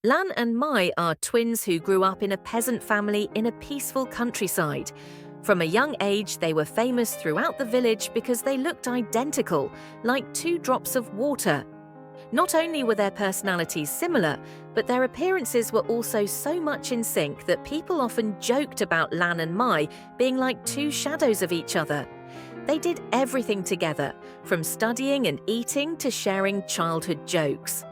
Lan and Mai are twins who grew up in a peasant family in a peaceful countryside. From a young age, they were famous throughout the village because they looked identical, like two drops of water. Not only were their personalities similar, but their appearances were also so much in sync that people often joked about Lan and Mai being like two shadows of each other. They did everything together, from studying and eating to sharing childhood jokes.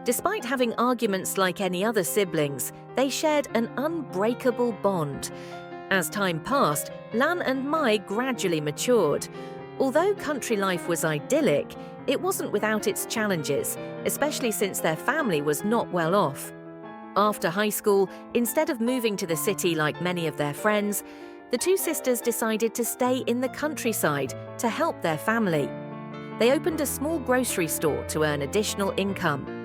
Despite having arguments like any other siblings, they shared an unbreakable bond. As time passed, Lan and Mai gradually matured. Although country life was idyllic, it wasn't without its challenges, especially since their family was not well off. After high school, instead of moving to the city like many of their friends, the two sisters decided to stay in the countryside to help their family. They opened a small grocery store to earn additional income.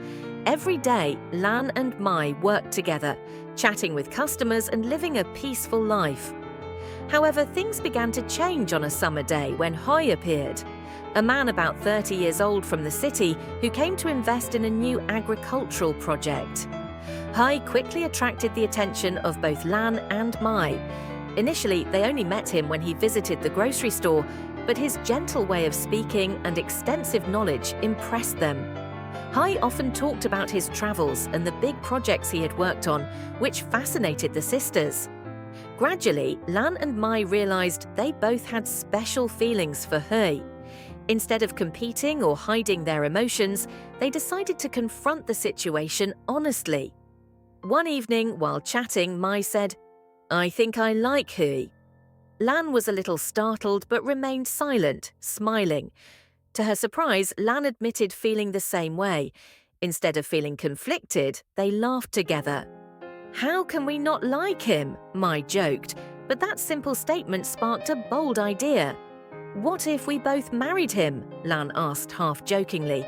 Every day, Lan and Mai worked together, chatting with customers and living a peaceful life. However, things began to change on a summer day when Hoi appeared, a man about 30 years old from the city who came to invest in a new agricultural project. Hoi quickly attracted the attention of both Lan and Mai. Initially, they only met him when he visited the grocery store, but his gentle way of speaking and extensive knowledge impressed them. Hoi often talked about his travels and the big projects he had worked on, which fascinated the sisters. Gradually, Lan and Mai realized they both had special feelings for Hoi. Instead of competing or hiding their emotions, they decided to confront the situation honestly. One evening, while chatting, Mai said, "I think I like Hoi." Lan was a little startled but remained silent, smiling. To her surprise, Lan admitted feeling the same way. Instead of feeling conflicted, they laughed together. "How can we not like him?" Mai joked, but that simple statement sparked a bold idea. "What if we both married him?" Lan asked half-jokingly.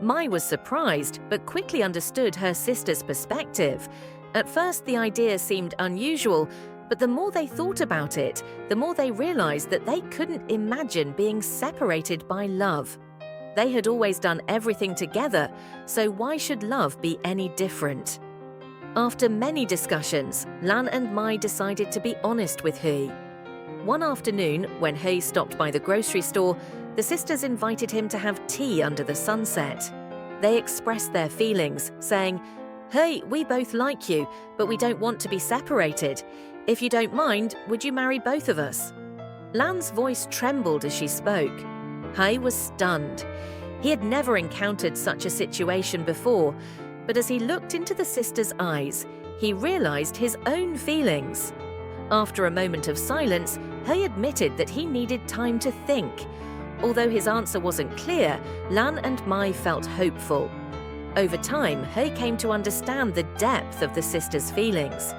Mai was surprised, but quickly understood her sister's perspective. At first, the idea seemed unusual, but the more they thought about it, the more they realized that they couldn't imagine being separated by love. They had always done everything together, so why should love be any different? After many discussions, Lan and Mai decided to be honest with Hoi. One afternoon, when Hoi stopped by the grocery store, the sisters invited him to have tea under the sunset. They expressed their feelings, saying, "Hey, we both like you, but we don't want to be separated. If you don't mind, would you marry both of us?" Lan's voice trembled as she spoke. Hoi was stunned. He had never encountered such a situation before, but as he looked into the sisters' eyes, he realized his own feelings. After a moment of silence, Hoi admitted that he needed time to think. Although his answer wasn't clear, Lan and Mai felt hopeful. Over time, Hoi came to understand the depth of the sisters' feelings.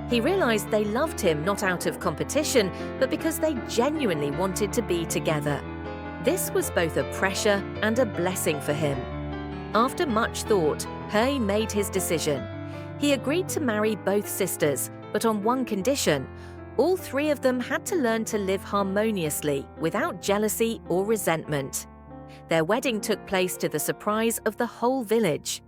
He realized they loved him not out of competition, but because they genuinely wanted to be together. This was both a pressure and a blessing for him. After much thought, Hoi made his decision. He agreed to marry both sisters, but on one condition: all three of them had to learn to live harmoniously, without jealousy or resentment. Their wedding took place to the surprise of the whole village.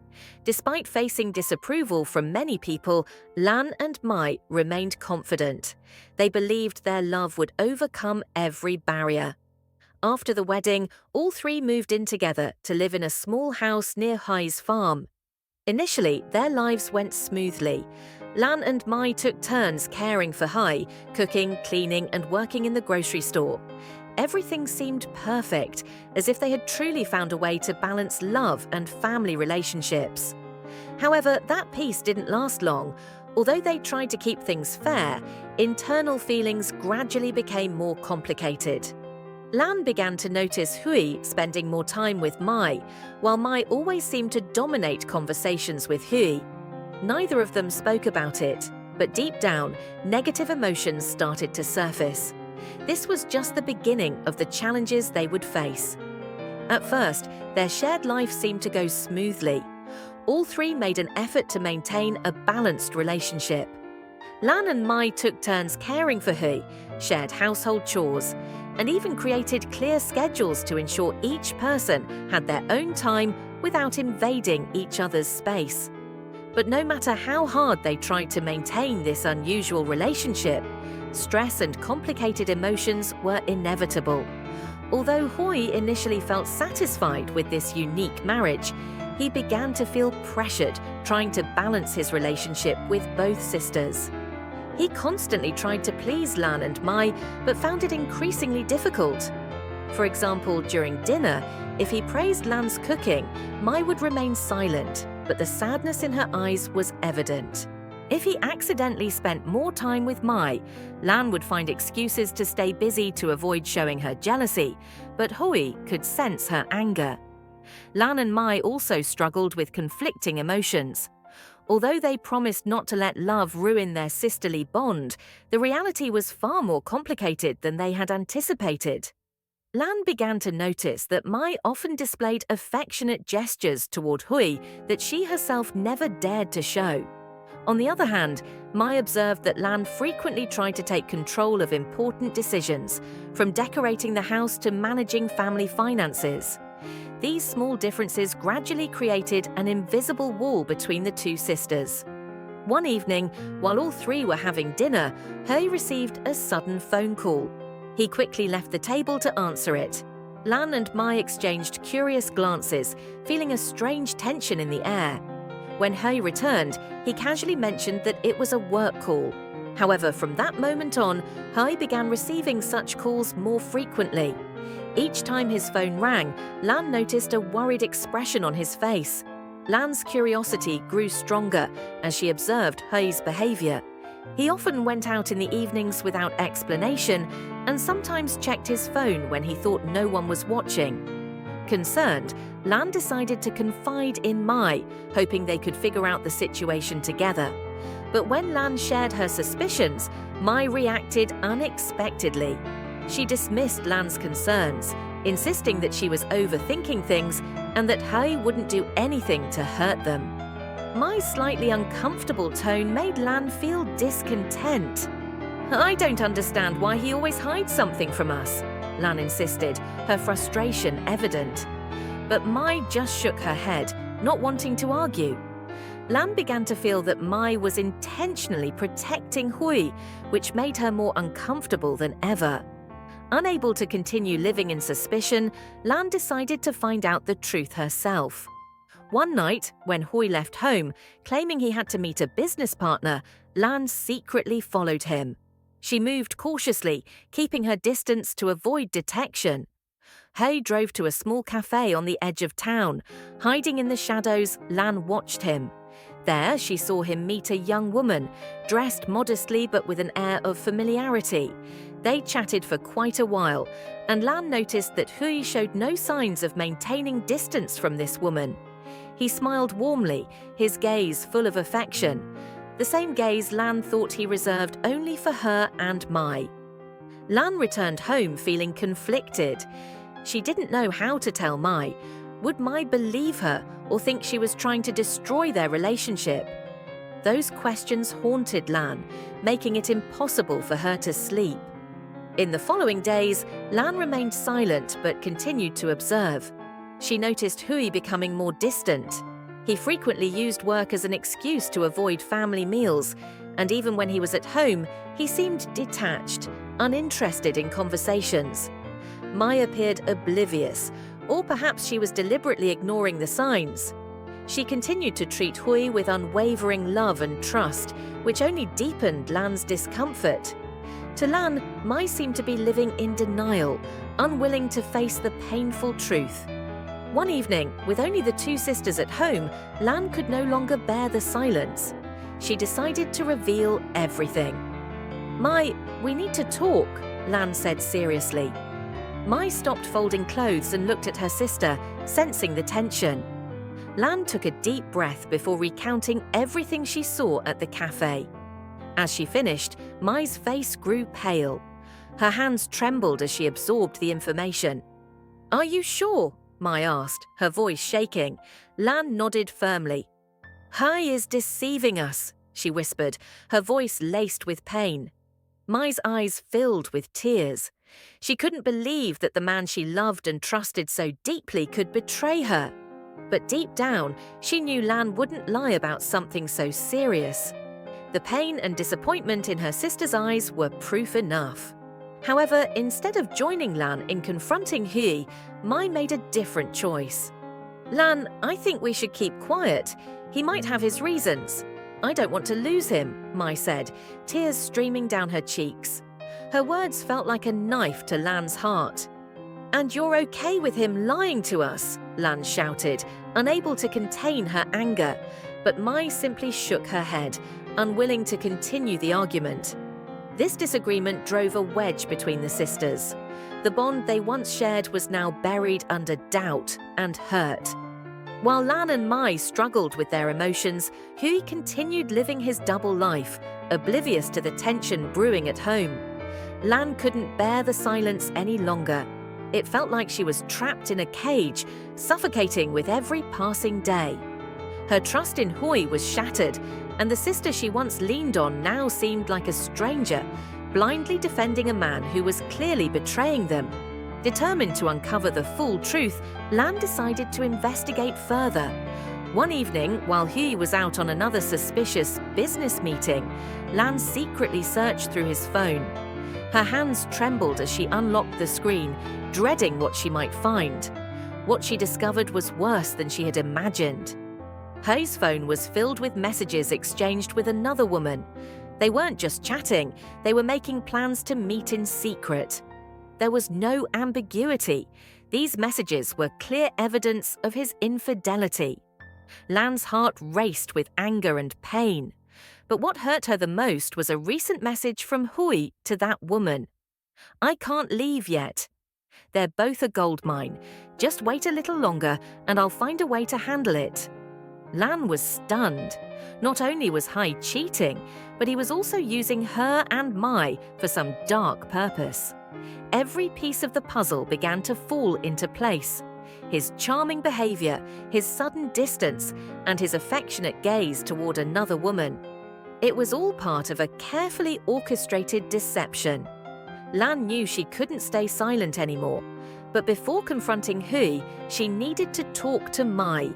Despite facing disapproval from many people, Lan and Mai remained confident. They believed their love would overcome every barrier. After the wedding, all three moved in together to live in a small house near Hoi's farm. Initially, their lives went smoothly. Lan and Mai took turns caring for Hoi, cooking, cleaning, and working in the grocery store. Everything seemed perfect, as if they had truly found a way to balance love and family relationships. However, that peace didn't last long. Although they tried to keep things fair, internal feelings gradually became more complicated. Lan began to notice Hoi spending more time with Mai, while Mai always seemed to dominate conversations with Hoi. Neither of them spoke about it, but deep down, negative emotions started to surface. This was just the beginning of the challenges they would face. At first, their shared life seemed to go smoothly. All three made an effort to maintain a balanced relationship. Lan and Mai took turns caring for Hoi, shared household chores, and even created clear schedules to ensure each person had their own time without invading each other's space. But no matter how hard they tried to maintain this unusual relationship, stress and complicated emotions were inevitable. Although Hui initially felt satisfied with this unique marriage, he began to feel pressured trying to balance his relationship with both sisters. He constantly tried to please Lan and Mai, but found it increasingly difficult. For example, during dinner, if he praised Lan's cooking, Mai would remain silent, but the sadness in her eyes was evident. If he accidentally spent more time with Mai, Lan would find excuses to stay busy to avoid showing her jealousy, but Hui could sense her anger. Lan and Mai also struggled with conflicting emotions. Although they promised not to let love ruin their sisterly bond, the reality was far more complicated than they had anticipated. Lan began to notice that Mai often displayed affectionate gestures toward Hui that she herself never dared to show. On the other hand, Mai observed that Lan frequently tried to take control of important decisions, from decorating the house to managing family finances. These small differences gradually created an invisible wall between the two sisters. One evening, while all three were having dinner, Hui received a sudden phone call. He quickly left the table to answer it. Lan and Mai exchanged curious glances, feeling a strange tension in the air. When Hui returned, he casually mentioned that it was a work call. However, from that moment on, Hui began receiving such calls more frequently. Each time his phone rang, Lan noticed a worried expression on his face. Lan's curiosity grew stronger as she observed Hui's behavior. He often went out in the evenings without explanation and sometimes checked his phone when he thought no one was watching. Concerned, Lan decided to confide in Mai, hoping they could figure out the situation together. But when Lan shared her suspicions, Mai reacted unexpectedly. She dismissed Lan's concerns, insisting that she was overthinking things and that Hui wouldn't do anything to hurt them. Mai's slightly uncomfortable tone made Lan feel discontent. "I don't understand why he always hides something from us," Lan insisted, her frustration evident. But Mai just shook her head, not wanting to argue. Lan began to feel that Mai was intentionally protecting Hui, which made her more uncomfortable than ever. Unable to continue living in suspicion, Lan decided to find out the truth herself. One night, when Hui left home, claiming he had to meet a business partner, Lan secretly followed him. She moved cautiously, keeping her distance to avoid detection. Hui drove to a small cafe on the edge of town. Hiding in the shadows, Lan watched him. There, she saw him meet a young woman, dressed modestly but with an air of familiarity. They chatted for quite a while, and Lan noticed that Hui showed no signs of maintaining distance from this woman. He smiled warmly, his gaze full of affection. The same gaze Lan thought he reserved only for her and Mai. Lan returned home feeling conflicted. She didn't know how to tell Mai. Would Mai believe her or think she was trying to destroy their relationship? Those questions haunted Lan, making it impossible for her to sleep. In the following days, Lan remained silent but continued to observe. She noticed Hui becoming more distant. He frequently used work as an excuse to avoid family meals, and even when he was at home, he seemed detached, uninterested in conversations. Mai appeared oblivious, or perhaps she was deliberately ignoring the signs. She continued to treat Hui with unwavering love and trust, which only deepened Lan's discomfort. To Lan, Mai seemed to be living in denial, unwilling to face the painful truth. One evening, with only the two sisters at home, Lan could no longer bear the silence. She decided to reveal everything. "Mai, we need to talk," Lan said seriously. Mai stopped folding clothes and looked at her sister, sensing the tension. Lan took a deep breath before recounting everything she saw at the cafe. As she finished, Mai's face grew pale. Her hands trembled as she absorbed the information. "Are you sure?" Mai asked, her voice shaking. Lan nodded firmly. "Hui is deceiving us," she whispered, her voice laced with pain. Mai's eyes filled with tears. She couldn't believe that the man she loved and trusted so deeply could betray her. But deep down, she knew Lan wouldn't lie about something so serious. The pain and disappointment in her sister's eyes were proof enough. However, instead of joining Lan in confronting Hui, Mai made a different choice. "Lan, I think we should keep quiet. He might have his reasons. I don't want to lose him," Mai said, tears streaming down her cheeks. Her words felt like a knife to Lan's heart. "And you're okay with him lying to us?" Lan shouted, unable to contain her anger. But Mai simply shook her head, unwilling to continue the argument. This disagreement drove a wedge between the sisters. The bond they once shared was now buried under doubt and hurt. While Lan and Mai struggled with their emotions, Hui continued living his double life, oblivious to the tension brewing at home. Lan couldn't bear the silence any longer. It felt like she was trapped in a cage, suffocating with every passing day. Her trust in Hui was shattered, and the sister she once leaned on now seemed like a stranger, blindly defending a man who was clearly betraying them. Determined to uncover the full truth, Lan decided to investigate further. One evening, while Hui was out on another suspicious business meeting, Lan secretly searched through his phone. Her hands trembled as she unlocked the screen, dreading what she might find. What she discovered was worse than she had imagined. Hui's phone was filled with messages exchanged with another woman. They weren't just chatting, they were making plans to meet in secret. There was no ambiguity. These messages were clear evidence of his infidelity. Lan's heart raced with anger and pain. But what hurt her the most was a recent message from Hui to that woman. "I can't leave yet. They're both a gold mine. Just wait a little longer and I'll find a way to handle it." Lan was stunned. Not only was Hui cheating, but he was also using her and Mai for some dark purpose. Every piece of the puzzle began to fall into place. His charming behavior, his sudden distance, and his affectionate gaze toward another woman. It was all part of a carefully orchestrated deception. Lan knew she couldn't stay silent anymore, but before confronting Hui, she needed to talk to Mai.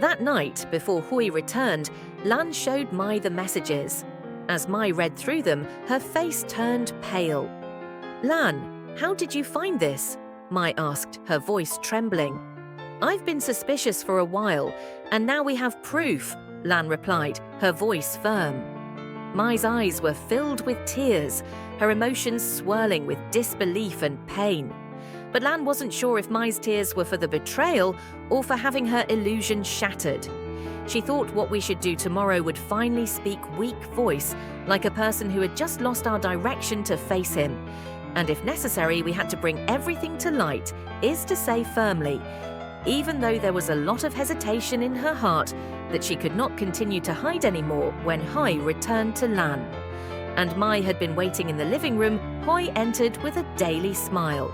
That night, before Hui returned, Lan showed Mai the messages. As Mai read through them, her face turned pale. "Lan, how did you find this?" Mai asked, her voice trembling. "I've been suspicious for a while, and now we have proof," Lan replied, her voice firm. Mai's eyes were filled with tears, her emotions swirling with disbelief and pain. But Lan wasn't sure if Mai's tears were for the betrayal or for having her illusion shattered. She thought what we should do tomorrow would finally speak weak voice, like a person who had just lost our direction to face him. And if necessary, we had to bring everything to light, is to say firmly, even though there was a lot of hesitation in her heart that she could not continue to hide anymore when Hui returned to Lan. And Mai had been waiting in the living room, Hui entered with a daily smile.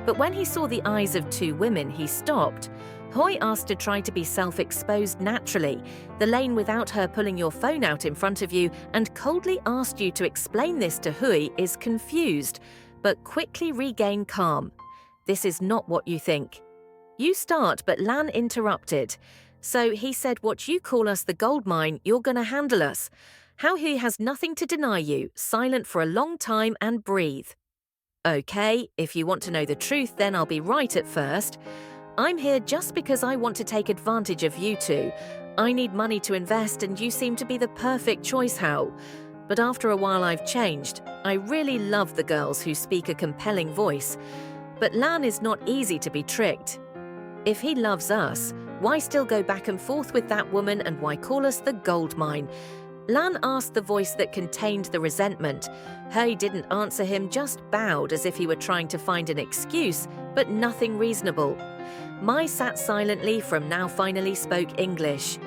But when he saw the eyes of two women, he stopped. Hui asked to try to be self-exposed naturally, the lane without her pulling your phone out in front of you, and coldly asked you to explain this to Hui is confused, but quickly regain calm. "This is not what you think." "You start," but Lan interrupted. "So he said what you call us the gold mine, you're gonna handle us. How he has nothing to deny you, silent for a long time and breathe." "Okay, if you want to know the truth, then I'll be right at first. I'm here just because I want to take advantage of you two. I need money to invest and you seem to be the perfect choice, Hao. But after a while I've changed. I really love the girls who speak a compelling voice. But Lan is not easy to be tricked. If he loves us, why still go back and forth with that woman and why call us the gold mine?" Lan asked the voice that contained the resentment. Hui didn't answer him, just bowed as if he were trying to find an excuse, but nothing reasonable. Mai sat silently from now finally spoke English.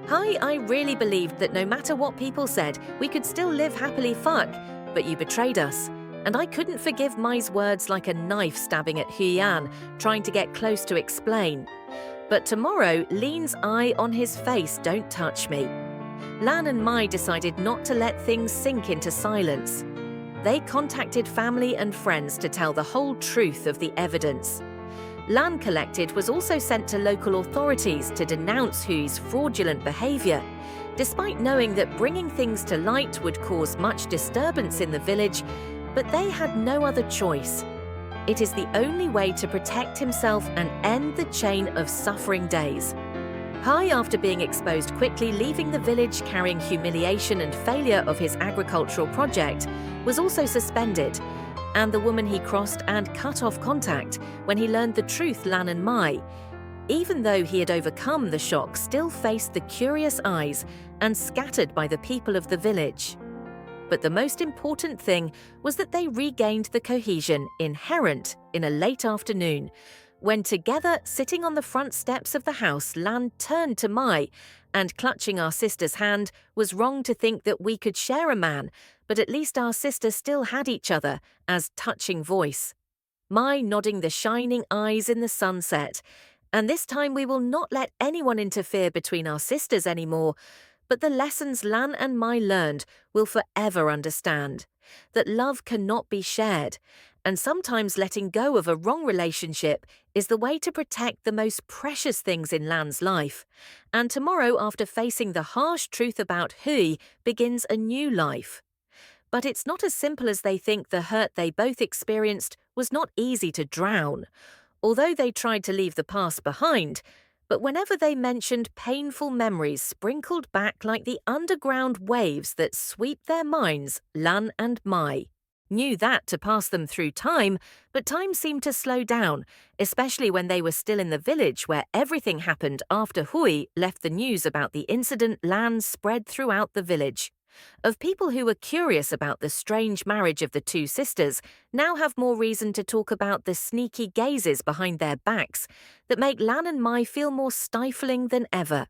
"Hi, I really believed that no matter what people said, we could still live happily fuck, but you betrayed us. And I couldn't forgive Mai's words like a knife stabbing at Huyan, trying to get close to explain. But tomorrow, Lean's eye on his face, don't touch me." Lan and Mai decided not to let things sink into silence. They contacted family and friends to tell the whole truth of the evidence. Lan collected was also sent to local authorities to denounce Hui's fraudulent behavior, despite knowing that bringing things to light would cause much disturbance in the village, but they had no other choice. It is the only way to protect himself and end the chain of suffering days. Hui, after being exposed quickly leaving the village carrying humiliation and failure of his agricultural project, was also suspended, and the woman he crossed and cut off contact when he learned the truth Lan and Mai, even though he had overcome the shock, still faced the curious eyes and scattered by the people of the village. But the most important thing was that they regained the cohesion inherent in a late afternoon, when together, sitting on the front steps of the house, Lan turned to Mai, and clutching our sister's hand, was wrong to think that we could share a man, but at least our sister still had each other, as touching voice. Mai nodding the shining eyes in the sunset, and this time we will not let anyone interfere between our sisters anymore, but the lessons Lan and Mai learned will forever understand, that love cannot be shared, and sometimes letting go of a wrong relationship is the way to protect the most precious things in Lan's life. And tomorrow, after facing the harsh truth about Hui, begins a new life. But it's not as simple as they think. The hurt they both experienced was not easy to drown, although they tried to leave the past behind. But whenever they mentioned, painful memories sprinkled back like the underground waves that sweep their minds. Lan and Mai knew that to pass them through time, but time seemed to slow down, especially when they were still in the village where everything happened after Hui left the news about the incident. Lan spread throughout the village. Of people who were curious about the strange marriage of the two sisters now have more reason to talk about the sneaky gazes behind their backs that make Lan and Mai feel more stifling than ever.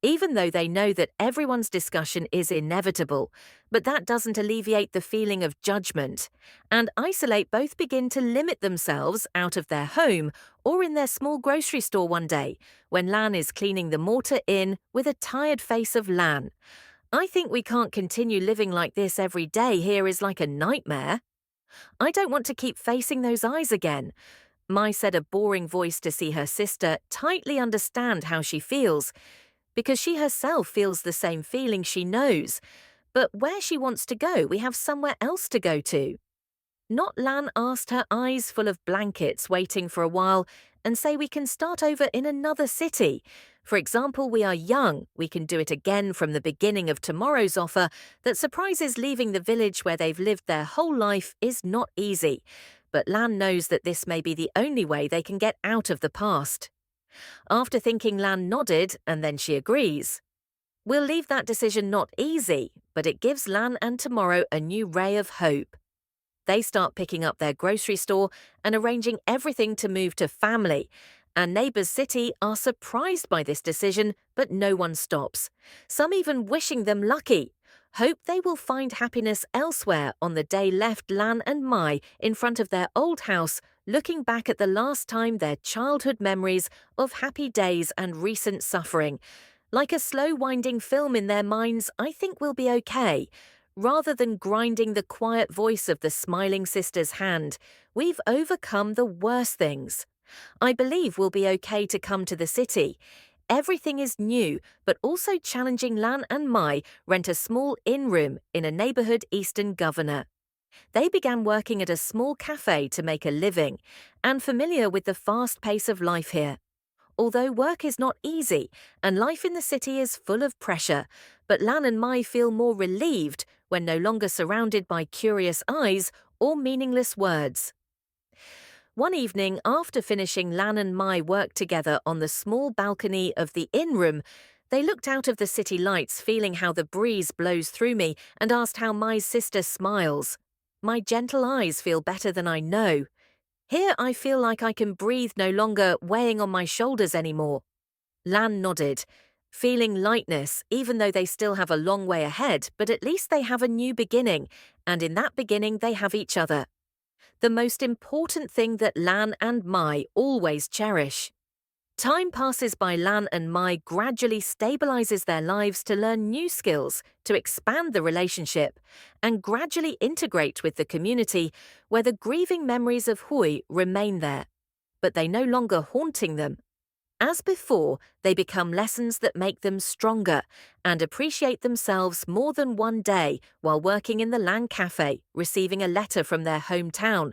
Even though they know that everyone's discussion is inevitable, but that doesn't alleviate the feeling of judgment, and isolate both begin to limit themselves out of their home or in their small grocery store one day, when Lan is cleaning the mortar in with a tired face of Lan. I think we can't continue living like this every day. Here is like a nightmare. I don't want to keep facing those eyes again. Mai said, a boring voice, to see her sister tightly understand how she feels, because she herself feels the same feeling. She knows. But where she wants to go, we have somewhere else to go to. Not, Lan asked, her eyes full of blankets, waiting for a while, and say we can start over in another city. For example, we are young, we can do it again from the beginning of tomorrow's offer that surprises. Leaving the village where they've lived their whole life is not easy, but Lan knows that this may be the only way they can get out of the past. After thinking, Lan nodded, and then she agrees. We'll leave that decision not easy, but it gives Lan and tomorrow a new ray of hope. They start picking up their grocery store and arranging everything to move to family, and neighbors city are surprised by this decision, but no one stops, some even wishing them lucky. Hope they will find happiness elsewhere. On the day left Lan and Mai in front of their old house, looking back at the last time, their childhood memories of happy days and recent suffering. Like a slow winding film in their minds, I think we'll be okay. Rather than grinding the quiet voice of the smiling sister's hand, we've overcome the worst things. I believe we'll be okay to come to the city. Everything is new, but also challenging. Lan and Mai rent a small inn room in a neighborhood Eastern Governor. They began working at a small cafe to make a living, and familiar with the fast pace of life here. Although work is not easy, and life in the city is full of pressure, but Lan and Mai feel more relieved when no longer surrounded by curious eyes or meaningless words. One evening, after finishing, Lan and Mai worked together on the small balcony of the inn room. They looked out of the city lights, feeling how the breeze blows through me, and asked how Mai's sister smiles. My gentle eyes feel better than I know. Here I feel like I can breathe, no longer weighing on my shoulders anymore. Lan nodded, feeling lightness, even though they still have a long way ahead, but at least they have a new beginning, and in that beginning they have each other. The most important thing that Lan and Mai always cherish. Time passes by. Lan and Mai gradually stabilizes their lives to learn new skills, to expand the relationship, and gradually integrate with the community where the grieving memories of Hui remain there. but they no longer haunting them. As before, they become lessons that make them stronger and appreciate themselves more than one day while working in the Lan Cafe, receiving a letter from their hometown.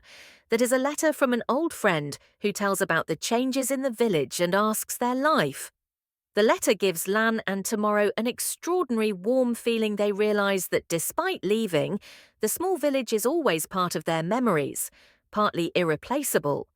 That is a letter from an old friend who tells about the changes in the village and asks their life. The letter gives Lan and Tomorrow an extraordinary warm feeling. They realize that despite leaving, the small village is always part of their memories, partly irreplaceable.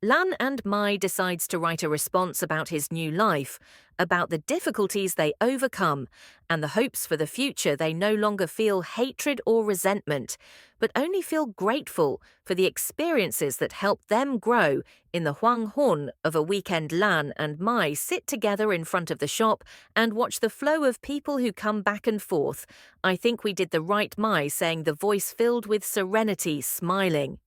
Lan and Mai decides to write a response about his new life, about the difficulties they overcome, and the hopes for the future. They no longer feel hatred or resentment, but only feel grateful for the experiences that helped them grow. In the Huang Hon of a weekend, Lan and Mai sit together in front of the shop and watch the flow of people who come back and forth. I think we did the right, Mai saying, the voice filled with serenity, smiling.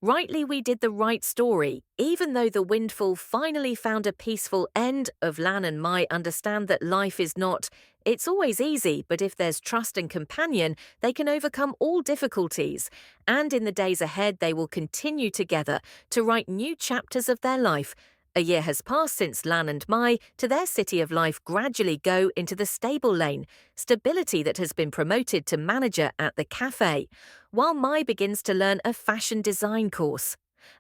Rightly, we did the right story. Even though the windfall finally found a peaceful end, of Lan and Mai understand that life is not, it's always easy, but if there's trust and companion, they can overcome all difficulties. And in the days ahead, they will continue together to write new chapters of their life. A year has passed since Lan and Mai, to their city of life, gradually go into the stable lane, stability that has been promoted to manager at the cafe, while Mai begins to learn a fashion design course,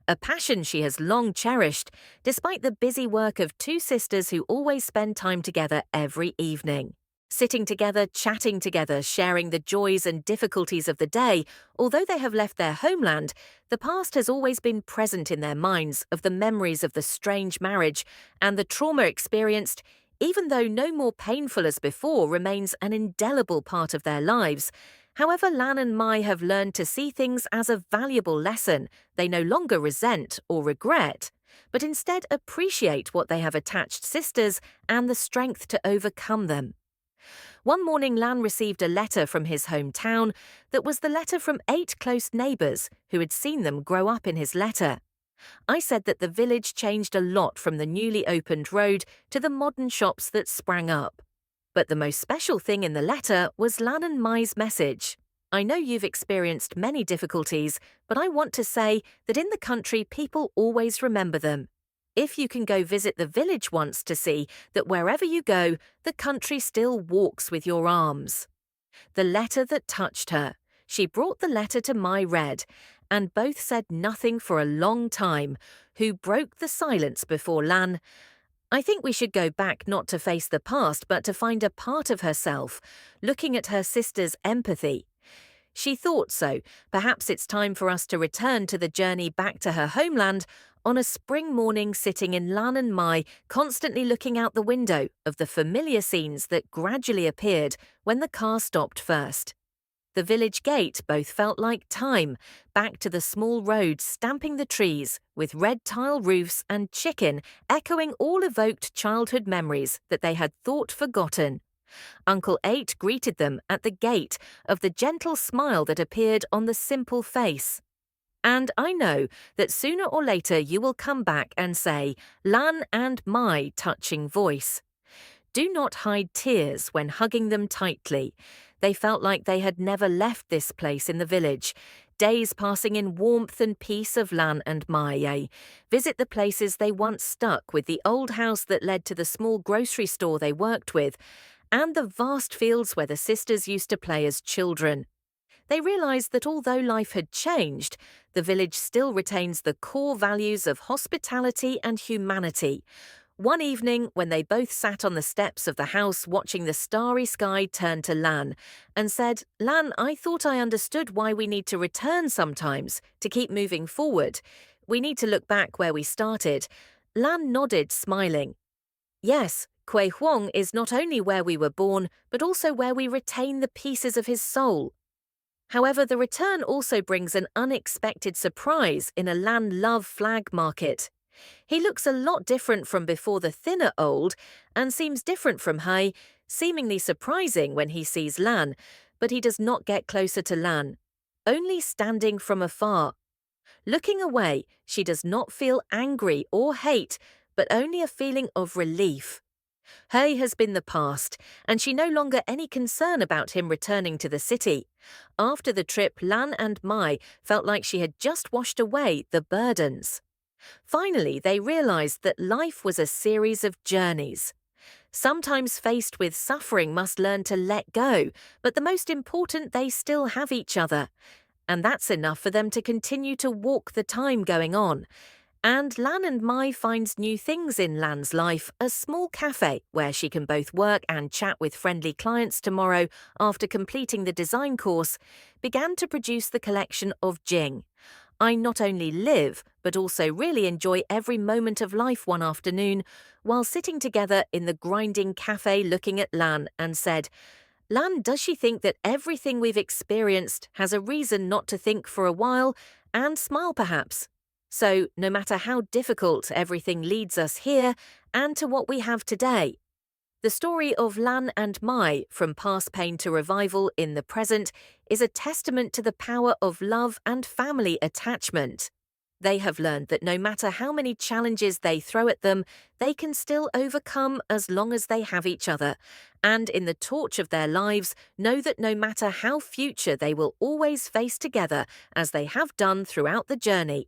a passion she has long cherished, despite the busy work of two sisters who always spend time together every evening. Sitting together, chatting together, sharing the joys and difficulties of the day. Although they have left their homeland, the past has always been present in their minds, of the memories of the strange marriage and the trauma experienced. Even though no more painful as before, remains an indelible part of their lives. However, Lan and Mai have learned to see things as a valuable lesson. They no longer resent or regret, but instead appreciate what they have attached sisters and the strength to overcome them. One morning, Lan received a letter from his hometown that was the letter from 8 close neighbors who had seen them grow up in his letter. I said that the village changed a lot from the newly opened road to the modern shops that sprang up. But the most special thing in the letter was Lan and Mai's message. I know you've experienced many difficulties, but I want to say that in the country people always remember them. If you can go visit the village once to see that wherever you go, the country still walks with your arms. The letter that touched her. She brought the letter to Mai, read, and both said nothing for a long time. Who broke the silence before Lan? I think we should go back, not to face the past, but to find a part of herself, looking at her sister's empathy. She thought so. Perhaps it's time for us to return to the journey back to her homeland. On a spring morning, sitting in Lan and Mai, constantly looking out the window of the familiar scenes that gradually appeared when the car stopped first. The village gate both felt like time, back to the small road stamping the trees, with red tile roofs and chicken echoing all evoked childhood memories that they had thought forgotten. Uncle 8 greeted them at the gate, of the gentle smile that appeared on the simple face. And I know that sooner or later you will come back and say, Lan and Mai, touching voice. Do not hide tears when hugging them tightly. They felt like they had never left this place in the village. Days passing in warmth and peace of Lan and Mai. Visit the places they once stuck, with the old house that led to the small grocery store they worked with, and the vast fields where the sisters used to play as children. They realized that although life had changed, the village still retains the core values of hospitality and humanity. One evening, when they both sat on the steps of the house watching the starry sky, turned to Lan and said, Lan, I thought I understood why we need to return sometimes, to keep moving forward. We need to look back where we started. Lan nodded, smiling. Yes, Kui Huang is not only where we were born, but also where we retain the pieces of his soul. However, the return also brings an unexpected surprise in a Lan Love flag market. He looks a lot different from before, the thinner old, and seems different from Hai, seemingly surprising when he sees Lan, but he does not get closer to Lan, only standing from afar. Looking away, she does not feel angry or hate, but only a feeling of relief. Hei has been the past, and she no longer any concern about him returning to the city. After the trip, Lan and Mai felt like she had just washed away the burdens. Finally, they realized that life was a series of journeys. Sometimes faced with suffering must learn to let go, but the most important, they still have each other. And that's enough for them to continue to walk the time going on. And Lan and Mai finds new things in Lan's life, a small cafe where she can both work and chat with friendly clients tomorrow after completing the design course, began to produce the collection of Jing. I not only live, but also really enjoy every moment of life one afternoon, while sitting together in the grinding cafe looking at Lan and said, Lan, does she think that everything we've experienced has a reason not to think for a while and smile perhaps? So, no matter how difficult everything leads us here and to what we have today, the story of Lan and Mai, from past pain to revival in the present, is a testament to the power of love and family attachment. They have learned that no matter how many challenges they throw at them, they can still overcome as long as they have each other. And in the torch of their lives, know that no matter how future, they will always face together as they have done throughout the journey.